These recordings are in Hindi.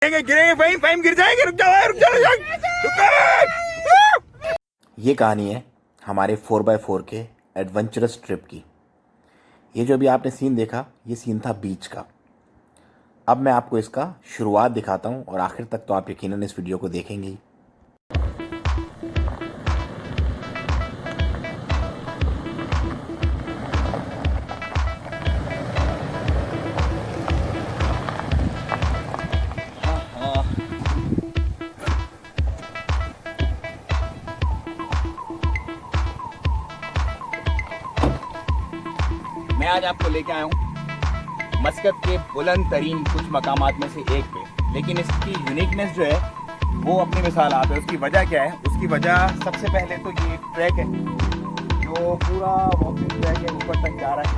गिरेंगे फाइम गिर जाएंगे। रुक जाओ। ये कहानी है हमारे 4x4 के एडवेंचरस ट्रिप की। ये जो अभी आपने सीन देखा, ये सीन था बीच का। अब मैं आपको इसका शुरुआत दिखाता हूँ और आखिर तक तो आप यकीनन इस वीडियो को देखेंगे ही। मैं आज आपको लेके आया हूँ मस्कत के बुलंद तरीन कुछ मकामात में से एक पे, लेकिन इसकी यूनिकनेस जो है वो अपनी मिसाल आप है। उसकी वजह क्या है? उसकी वजह सबसे पहले तो ये ट्रैक है जो पूरा वॉकिंग ट्रैक है, ऊपर तक जा रहा है।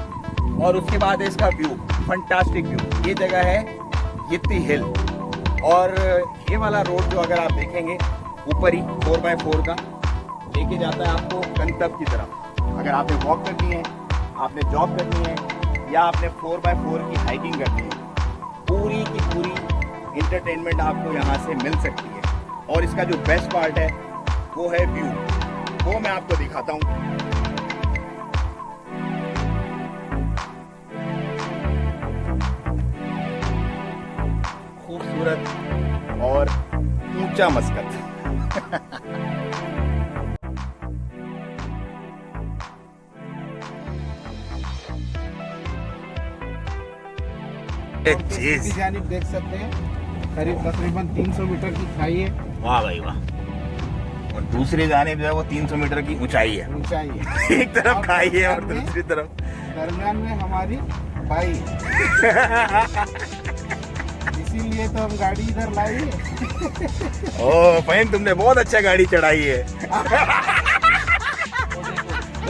और उसके बाद है इसका व्यू, फंटास्टिक व्यू। ये जगह है यित्ती हिल, और ये वाला रोड जो अगर आप देखेंगे ऊपर ही 4x4 का लेके जाता है आपको गंतव्य की तरफ। अगर आपने वॉक करनी है, आपने जॉब करनी है, या आपने 4x4 की हाइकिंग करनी है, पूरी की पूरी इंटरटेनमेंट आपको यहाँ से मिल सकती है। और इसका जो बेस्ट पार्ट है वो है व्यू, वो मैं आपको दिखाता हूँ। खूबसूरत और ऊंचा मस्कत। जानिब देख सकते हैं, करीब तकरीबन 300 मीटर की खाई है। वाह भाई वाह। और दूसरी जानिब जो है वो 300 मीटर की ऊंचाई है। ऊंचाई है। एक तरफ खाई है और दूसरी तरफ दरमियान में हमारी खाई है। इसीलिए तो हम गाड़ी इधर लाई है। ओह फहीम, तुमने बहुत अच्छा गाड़ी चढ़ाई है।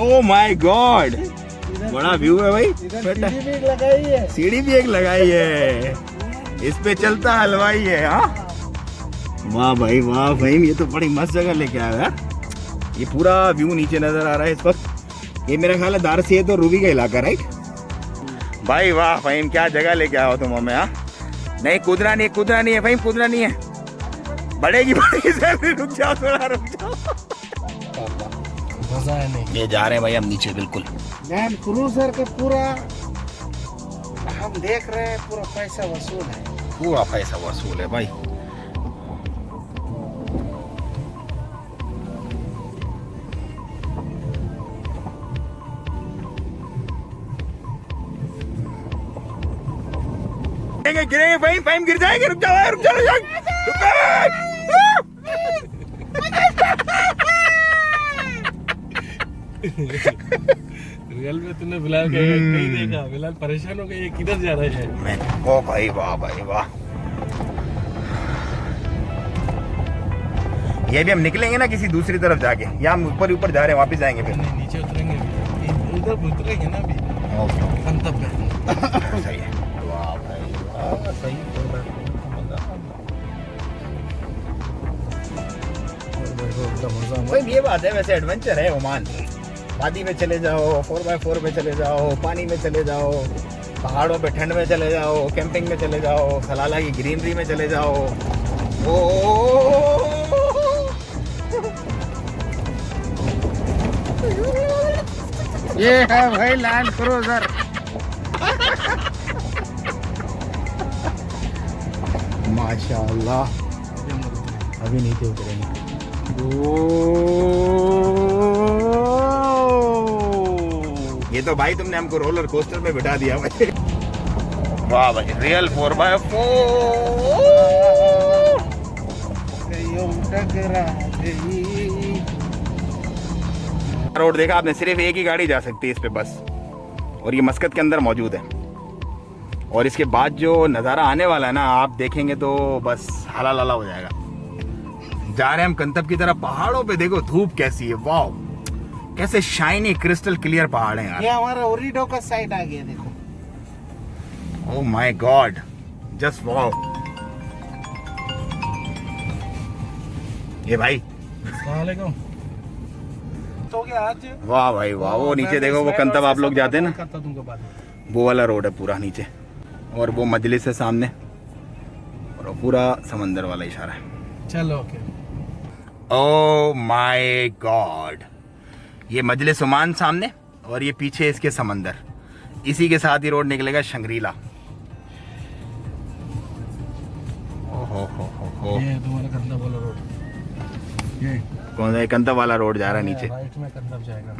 ओह माय गॉड, बड़ा व्यू है भाई। सीढ़ी भी लगाई है। सीढ़ी भी एक लगाई है, इस पे चलता हलवाई है। हाँ वाह भाई वाह फहीम, ये तो बड़ी मस्त जगह लेके आया यार। ये पूरा व्यू नीचे नजर आ रहा है इस वक्त। ये मेरा ख्याल है दारसी है तो रूबी का इलाका, राइट? भाई वाह फहीम, क्या जगह लेके आओ तुम हमें। हाँ नहीं, कूदना नहीं है फहीम, कूदना नहीं है। बढ़ेगी सैलरी। रुक जाओ थोड़ा, रुक जाओ। मजा है नहीं। ये जा रहे हैं भाई हम नीचे, बिल्कुल लैंड क्रूजर का पूरा हम देख रहे हैं, पूरा पैसा वसूल है। पूरा पैसा वसूल है भाई। गिरेंगे फाइम गिर जाएंगे। रुक जाओ। रियल में तूने बिलाल का नहीं देखा। बिलाल परेशान हो गया, ये किधर जा रहा है। ओ भाई वाह भाई वाह। ये भी हम निकलेंगे ना किसी दूसरी तरफ जाके, या हम ऊपर जा रहे हैं, वापस जाएंगे फिर? नहीं, नीचे उतरेंगे अभी। इधर उतरेंगे ना अभी। ओके गंतव्य पे। सही है। वाह भाई वाह, सही भाई। ये बात है, वैसे एडवेंचर है ओमान। वादी में चले जाओ, 4x4 पे चले जाओ, पानी में चले जाओ, पहाड़ों पे ठंड में चले जाओ, कैंपिंग में चले जाओ, सलाला की ग्रीनरी में चले जाओ। ओ ये है भाई लैंड क्रूजर। माशाअल्लाह, अभी नीचे उतरेंगे। ये तो भाई तुमने हमको रोलर कोस्टर में बिठा दिया भाई। वाह भाई, रियल 4x4। रोड देखा आपने, सिर्फ एक ही गाड़ी जा सकती है इस पे बस, और ये मस्कत के अंदर मौजूद है। और इसके बाद जो नज़ारा आने वाला है ना, आप देखेंगे तो बस हाला लाला हो जाएगा। जा रहे हैं हम गंतव्य की तरफ। पहाड़ों पे देखो धूप कैसी है, वाह कैसे शाइनी क्रिस्टल क्लियर पहाड़ हैं यार। ये हमारा ओरिडो का साइड आ गया, देखो। Oh my God, just wow. ये भाई तो क्या आज वाह भाई वाह। वो नीचे देखो, वो कंतब आप लोग जाते हैं ना, वो वाला रोड है पूरा नीचे, और वो मजलिस है सामने, और पूरा समंदर वाला इशारा है। चलो ओके। ओ माय गॉड, ये मजलिस ओमान सामने और ये पीछे इसके समंदर, इसी के साथ ही रोड निकलेगा शंग्रीला। ओहो ये तुम्हारा कंधा वाला रोड, ये कौन सा कंधा वाला रोड जा रहा है नीचे? राइट में कंधा जाएगा।